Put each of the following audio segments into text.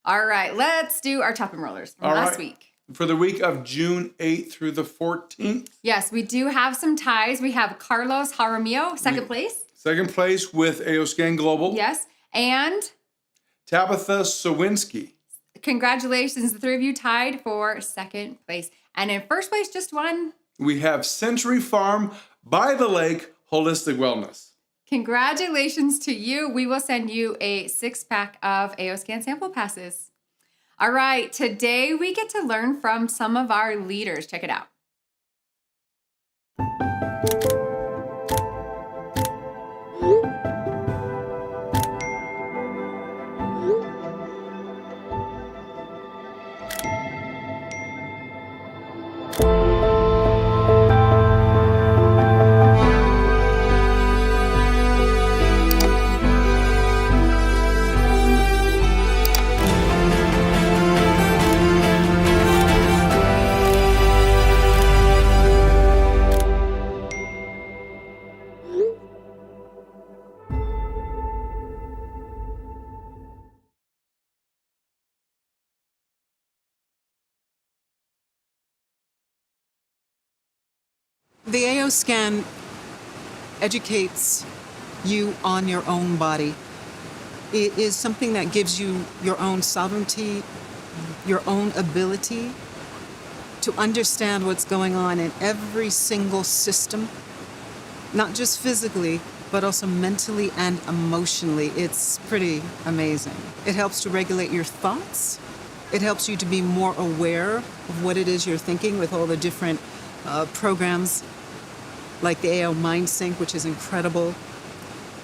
All right, let's do our top and rollers from last week. For the week of June 8th through the 14th. Yes, we do have some ties. We have Carlos Jaramillo, second place. Second place with AOScan Global. Yes, and Tabitha Sawinski. Congratulations, the three of you tied for second place. And in first place, just one. We have Century Farm by the Lake Holistic Wellness. Congratulations to you. We will send you a 6-pack of AOScan sample passes. All right, today we get to learn from some of our leaders. Check it out. The AOScan educates you on your own body. It is something that gives you your own sovereignty, your own ability to understand what's going on in every single system, not just physically, but also mentally and emotionally. It's pretty amazing. It helps to regulate your thoughts. It helps you to be more aware of what it is you're thinking with all the different programs like the AO Mind Sync, which is incredible.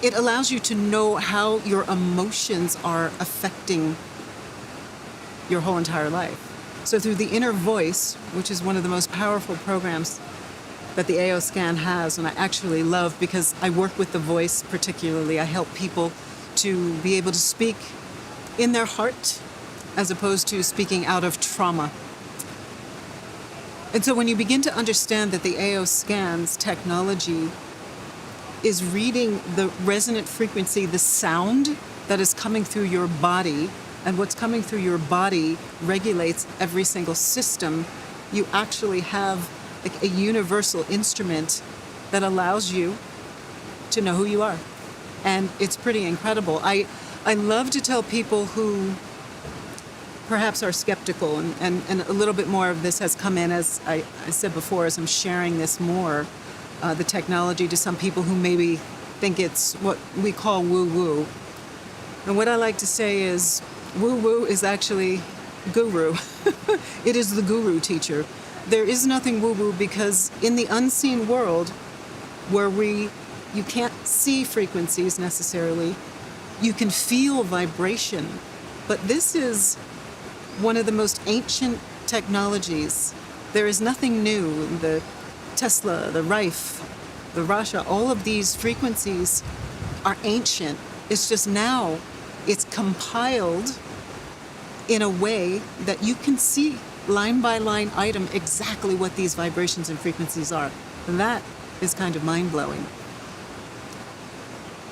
It allows you to know how your emotions are affecting your whole entire life. So through the inner voice, which is one of the most powerful programs that the AOScan has, and I actually love because I work with the voice particularly. I help people to be able to speak in their heart as opposed to speaking out of trauma. And so when you begin to understand that the AOScan's technology is reading the resonant frequency, the sound that is coming through your body, and what's coming through your body regulates every single system, you actually have like a universal instrument that allows you to know who you are. And it's pretty incredible. I love to tell people who perhaps are skeptical, and a little bit more of this has come in, as I said before, as I'm sharing this more, the technology to some people who maybe think it's what we call woo-woo. And what I like to say is woo-woo is actually guru. It is the guru teacher. There is nothing woo-woo because in the unseen world where you can't see frequencies necessarily, you can feel vibration. But this is one of the most ancient technologies. There is nothing new. The Tesla, the Rife, the Rasha, all of these frequencies are ancient. It's just now it's compiled in a way that you can see line by line item exactly what these vibrations and frequencies are. And that is kind of mind-blowing.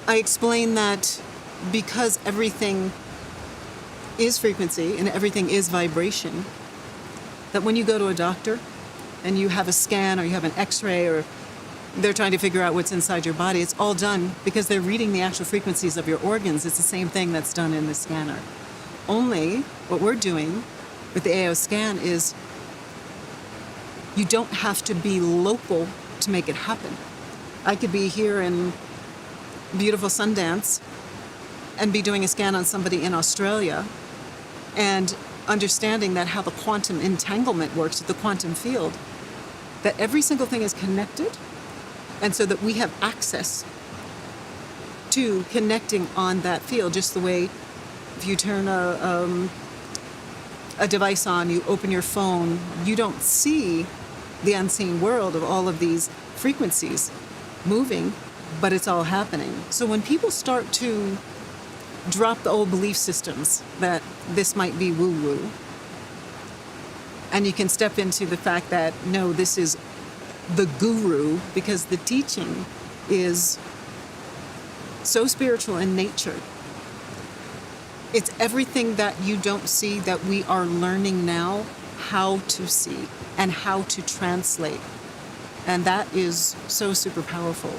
I explain that because everything is frequency and everything is vibration, that when you go to a doctor and you have a scan or you have an x-ray or they're trying to figure out what's inside your body, it's all done because they're reading the actual frequencies of your organs. It's the same thing that's done in the scanner. Only what we're doing with the AOScan is you don't have to be local to make it happen. I could be here in beautiful Sundance and be doing a scan on somebody in Australia and understanding that how the quantum entanglement works with the quantum field, that every single thing is connected, and so that we have access to connecting on that field, just the way if you turn a device on, you open your phone, you don't see the unseen world of all of these frequencies moving, but it's all happening. So when people start to drop the old belief systems that this might be woo-woo, and you can step into the fact that, no, this is the guru, because the teaching is so spiritual in nature It's everything that you don't see that we are learning now how to see and how to translate. And that is so super powerful.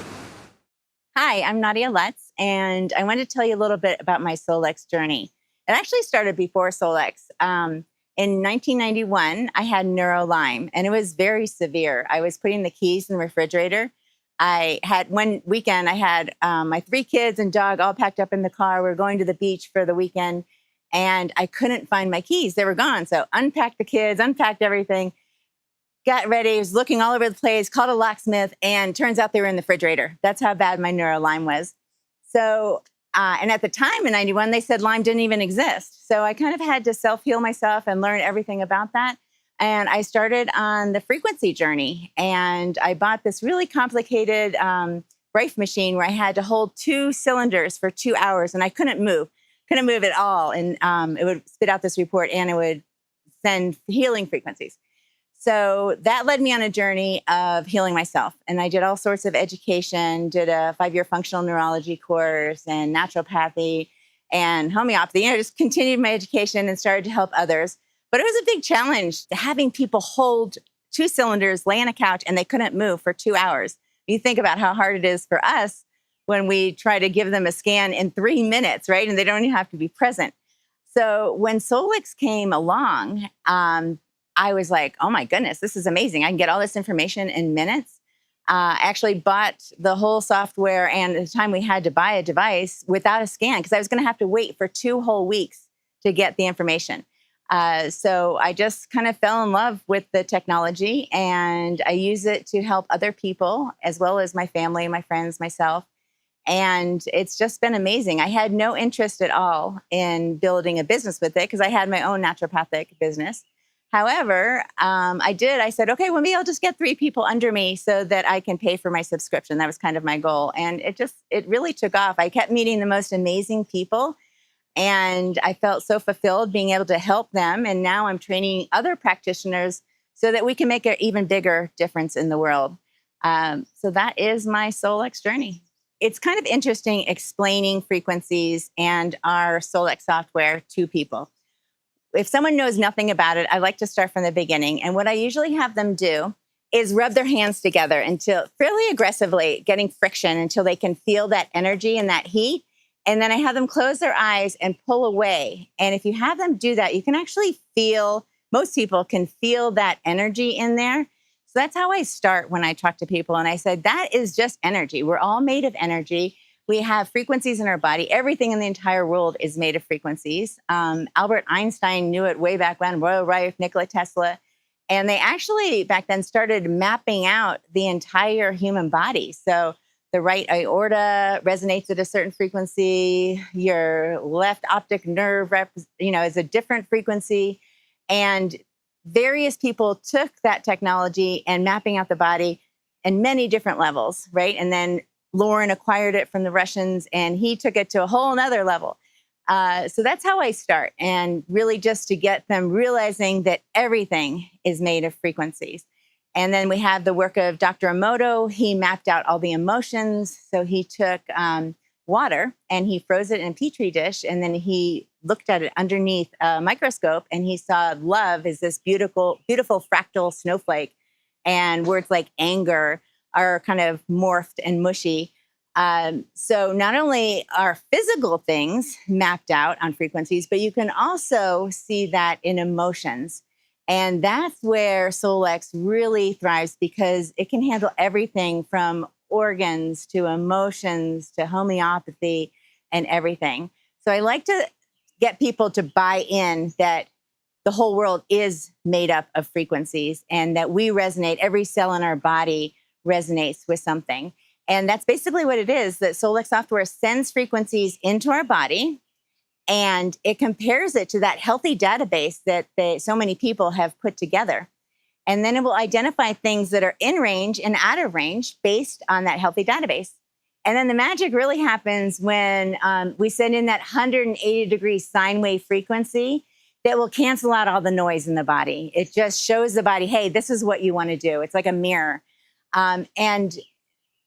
Hi, I'm Nadia Lutz, and I wanted to tell you a little bit about my Solex journey. It actually started before Solex. In 1991, I had NeuroLyme, and it was very severe. I was putting the keys in the refrigerator. I had one weekend, I had my 3 kids and dog all packed up in the car. We were going to the beach for the weekend, and I couldn't find my keys. They were gone. So unpacked the kids, unpacked everything, got ready, was looking all over the place, called a locksmith, and turns out they were in the refrigerator. That's how bad my NeuroLyme was. So, and at the time in 91, they said Lyme didn't even exist. So I kind of had to self-heal myself and learn everything about that. And I started on the frequency journey. And I bought this really complicated Rife machine where I had to hold 2 cylinders for 2 hours, and I couldn't move at all. And it would spit out this report, and it would send healing frequencies. So that led me on a journey of healing myself. And I did all sorts of education, did a 5-year functional neurology course and naturopathy and homeopathy. Just continued my education and started to help others. But it was a big challenge having people hold 2 cylinders, lay on a couch, and they couldn't move for 2 hours. You think about how hard it is for us when we try to give them a scan in 3 minutes, right? And they don't even have to be present. So when Solex came along, I was like, oh my goodness, this is amazing. I can get all this information in minutes. I actually bought the whole software, and at the time we had to buy a device without a scan because I was going to have to wait for 2 whole weeks to get the information. So I just kind of fell in love with the technology, and I use it to help other people as well as my family, my friends, myself. And it's just been amazing. I had no interest at all in building a business with it because I had my own naturopathic business. However, I said, okay, well, maybe I'll just get 3 people under me so that I can pay for my subscription. That was kind of my goal. And it really took off. I kept meeting the most amazing people, and I felt so fulfilled being able to help them. And now I'm training other practitioners so that we can make an even bigger difference in the world. So that is my Solex journey. It's kind of interesting explaining frequencies and our Solex software to people. If someone knows nothing about it, I like to start from the beginning. And what I usually have them do is rub their hands together until fairly aggressively, getting friction until they can feel that energy and that heat. And then I have them close their eyes and pull away. And if you have them do that, you can actually feel, most people can feel that energy in there. So that's how I start when I talk to people. And I said, that is just energy. We're all made of energy. We have frequencies in our body. Everything in the entire world is made of frequencies. Albert Einstein knew it way back when, Royal Rife, Nikola Tesla. And they actually back then started mapping out the entire human body. So the right aorta resonates at a certain frequency. Your left optic nerve, is a different frequency. And various people took that technology and mapping out the body in many different levels, right? And then Lauren acquired it from the Russians, and he took it to a whole nother level. So that's how I start, and really just to get them realizing that everything is made of frequencies. And then we have the work of Dr. Emoto. He mapped out all the emotions. So he took water and he froze it in a petri dish, and then he looked at it underneath a microscope, and he saw love is this beautiful, beautiful fractal snowflake, and words like anger are kind of morphed and mushy. So not only are physical things mapped out on frequencies, but you can also see that in emotions. And that's where Solex really thrives, because it can handle everything from organs to emotions to homeopathy and everything. So I like to get people to buy in that the whole world is made up of frequencies, and that we resonate, every cell in our body resonates with something. And that's basically what it is, that Solex software sends frequencies into our body, and it compares it to that healthy database that so many people have put together. And then it will identify things that are in range and out of range based on that healthy database. And then the magic really happens when we send in that 180-degree sine wave frequency that will cancel out all the noise in the body. It just shows the body, hey, this is what you want to do. It's like a mirror. And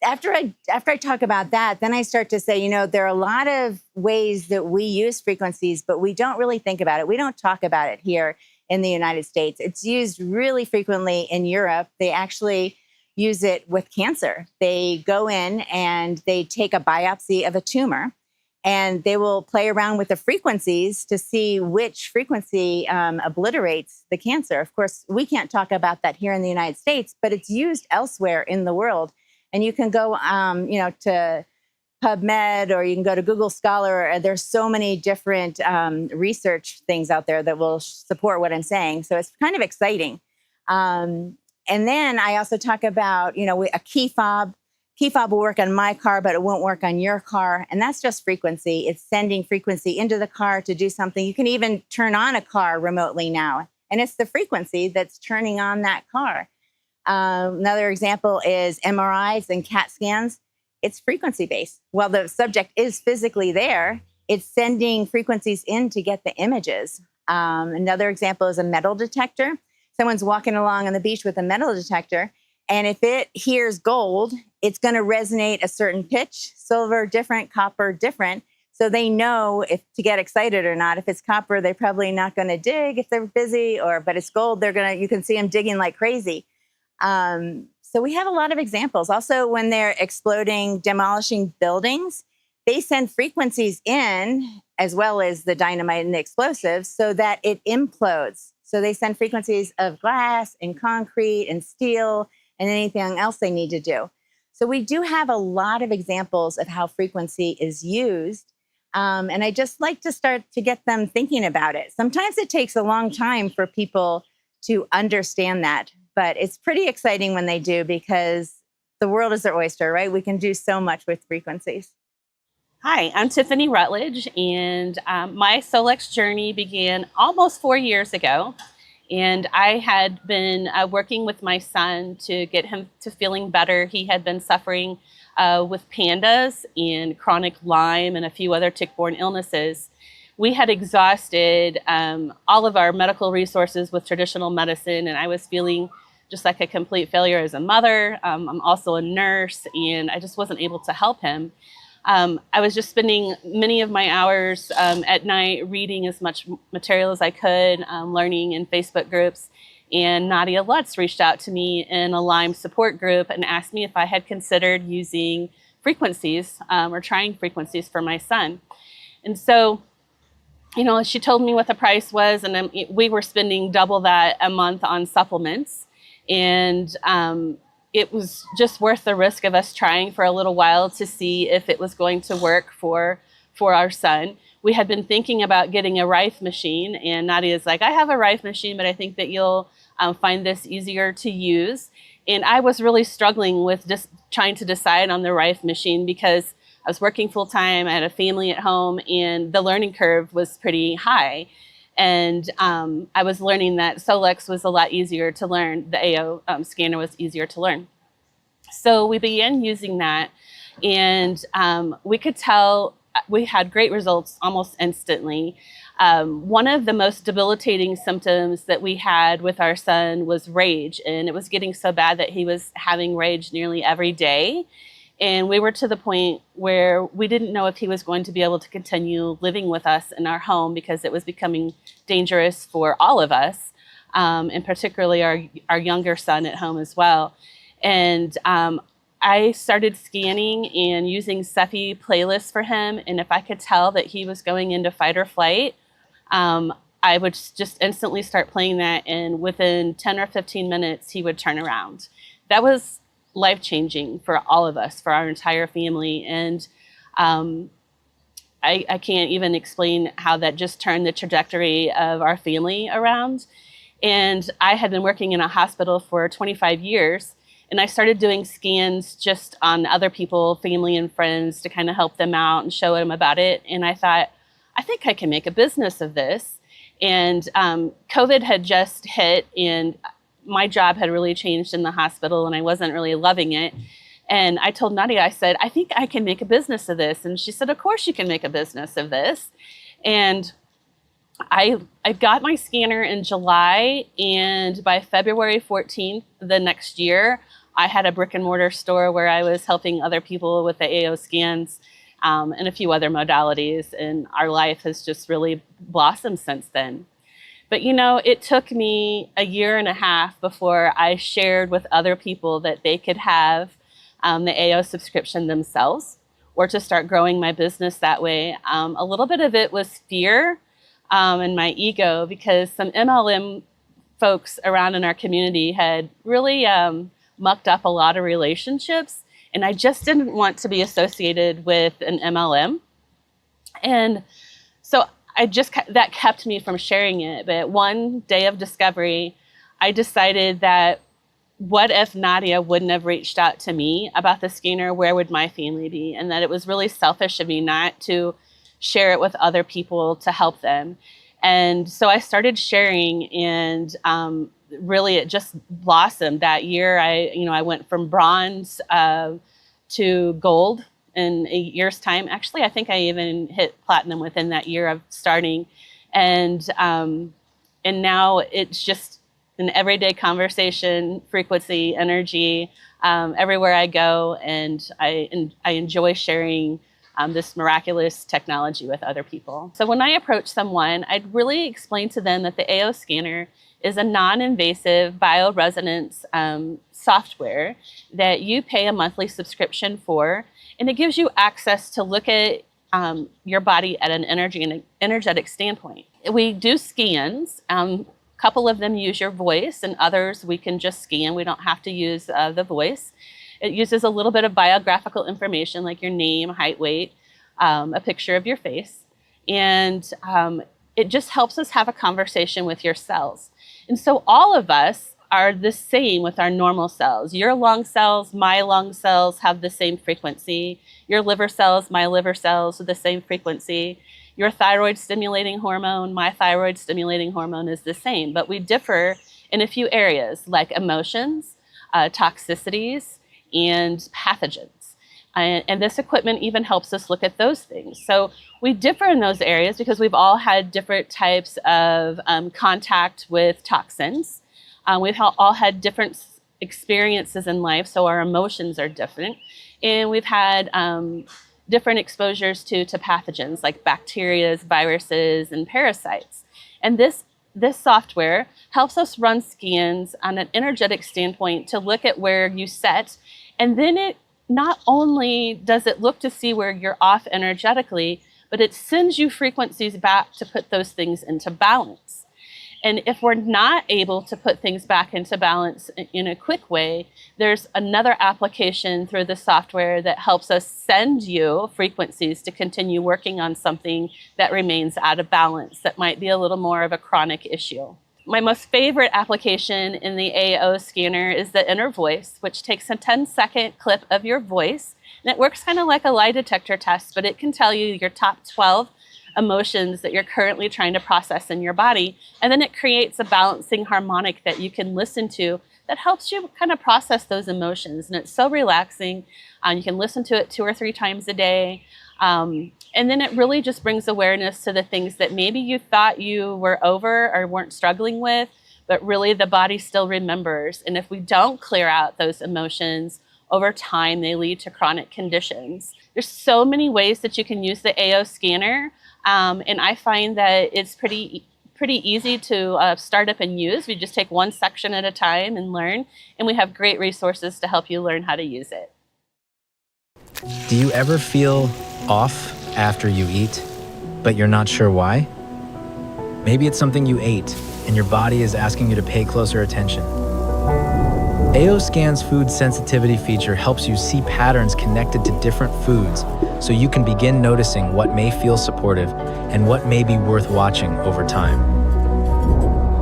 after I talk about that, then I start to say, there are a lot of ways that we use frequencies, but we don't really think about it. We don't talk about it here in the United States. It's used really frequently in Europe. They actually use it with cancer. They go in and they take a biopsy of a tumor, and they will play around with the frequencies to see which frequency obliterates the cancer. Of course, we can't talk about that here in the United States, but it's used elsewhere in the world. And you can go, to PubMed, or you can go to Google Scholar. There's so many different research things out there that will support what I'm saying. So it's kind of exciting. And then I also talk about, a key fob. Key fob will work on my car, but it won't work on your car. And that's just frequency. It's sending frequency into the car to do something. You can even turn on a car remotely now. And it's the frequency that's turning on that car. Another example is MRIs and CAT scans. It's frequency based. While the subject is physically there, it's sending frequencies in to get the images. Another example is a metal detector. Someone's walking along on the beach with a metal detector, and if it hears gold, it's going to resonate a certain pitch, silver different, copper different. So they know if to get excited or not. If it's copper, they're probably not going to dig if they're busy, but it's gold, you can see them digging like crazy. So we have a lot of examples. Also, when they're exploding, demolishing buildings, they send frequencies in as well as the dynamite and the explosives so that it implodes. So they send frequencies of glass and concrete and steel and anything else they need to do. So we do have a lot of examples of how frequency is used. And I just like to start to get them thinking about it. Sometimes it takes a long time for people to understand that, but it's pretty exciting when they do, because the world is their oyster, right? We can do so much with frequencies. Hi, I'm Tiffany Rutledge, and my Solex journey began almost 4 years ago. And I had been working with my son to get him to feeling better. He had been suffering with pandas and chronic Lyme and a few other tick-borne illnesses. We had exhausted all of our medical resources with traditional medicine, and I was feeling just like a complete failure as a mother. I'm also a nurse, and I just wasn't able to help him. I was just spending many of my hours at night reading as much material as I could, learning in Facebook groups. And Nadia Lutz reached out to me in a Lyme support group and asked me if I had considered using frequencies or trying frequencies for my son. And so, she told me what the price was, and we were spending double that a month on supplements. And it was just worth the risk of us trying for a little while to see if it was going to work for our son. We had been thinking about getting a Rife machine, and Nadia's like, I have a Rife machine, but I think that you'll find this easier to use. And I was really struggling with just trying to decide on the Rife machine because I was working full time, I had a family at home, and the learning curve was pretty high. And I was learning that Solex was a lot easier to learn. The AO scanner was easier to learn. So we began using that, and we could tell we had great results almost instantly. One of the most debilitating symptoms that we had with our son was rage, and it was getting so bad that he was having rage nearly every day. And we were to the point where we didn't know if he was going to be able to continue living with us in our home because it was becoming dangerous for all of us, and particularly our younger son at home as well. And I started scanning and using Cepheid playlists for him. And if I could tell that he was going into fight or flight, I would just instantly start playing that. And within 10 or 15 minutes, he would turn around. That was life-changing for all of us, for our entire family. And I can't even explain how that just turned the trajectory of our family around. And I had been working in a hospital for 25 years, and I started doing scans just on other people, family and friends, to kind of help them out and show them about it. And I thought, I think I can make a business of this. And COVID had just hit, and my job had really changed in the hospital, and I wasn't really loving it. And I told Nadia, I said, I think I can make a business of this. And she said, of course you can make a business of this. And I got my scanner in July, and by February 14th the next year, I had a brick and mortar store where I was helping other people with the AO scans and a few other modalities. And our life has just really blossomed since then. But it took me a year and a half before I shared with other people that they could have the AO subscription themselves, or to start growing my business that way. A little bit of it was fear and my ego, because some MLM folks around in our community had really mucked up a lot of relationships, and I just didn't want to be associated with an MLM. And so that kept me from sharing it. But one day of discovery, I decided that what if Nadia wouldn't have reached out to me about the scanner? Where would my family be? And that it was really selfish of me not to share it with other people to help them. And so I started sharing, and really it just blossomed. That year, I went from bronze to gold in a year's time. Actually, I think I even hit platinum within that year of starting. And now it's just an everyday conversation, frequency, energy, everywhere I go. And I enjoy sharing this miraculous technology with other people. So when I approach someone, I'd really explain to them that the AO scanner is a non-invasive bioresonance software that you pay a monthly subscription for, and it gives you access to look at your body at an energetic standpoint. We do scans. A couple of them use your voice, and others we can just scan. We don't have to use the voice. It uses a little bit of biographical information like your name, height, weight, a picture of your face. And it just helps us have a conversation with your cells. And so all of us are the same with our normal cells. Your lung cells, my lung cells have the same frequency. Your liver cells, my liver cells are the same frequency. Your thyroid stimulating hormone, my thyroid stimulating hormone is the same, but we differ in a few areas like emotions, toxicities, and pathogens. And this equipment even helps us look at those things. So we differ in those areas because we've all had different types of contact with toxins. We've all had different experiences in life, so our emotions are different. And we've had different exposures to pathogens like bacteria, viruses, and parasites. And this software helps us run scans on an energetic standpoint to look at where you set. And then it not only does it look to see where you're off energetically, but it sends you frequencies back to put those things into balance. And if we're not able to put things back into balance in a quick way, there's another application through the software that helps us send you frequencies to continue working on something that remains out of balance, that might be a little more of a chronic issue. My most favorite application in the AO scanner is the inner voice, which takes a 10-second clip of your voice. And it works kind of like a lie detector test, but it can tell you your top 12 emotions that you're currently trying to process in your body. And then it creates a balancing harmonic that you can listen to that helps you kind of process those emotions. And it's so relaxing. You can listen to it 2 or 3 times a day. And then it really just brings awareness to the things that maybe you thought you were over or weren't struggling with, but really the body still remembers. And if we don't clear out those emotions, over time, they lead to chronic conditions. There's so many ways that you can use the AO scanner. And I find that it's pretty easy to start up and use. We just take one section at a time and learn. And we have great resources to help you learn how to use it. Do you ever feel off after you eat, but you're not sure why? Maybe it's something you ate and your body is asking you to pay closer attention. AO Scan's food sensitivity feature helps you see patterns connected to different foods, so you can begin noticing what may feel supportive and what may be worth watching over time.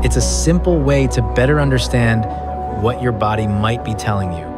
It's a simple way to better understand what your body might be telling you.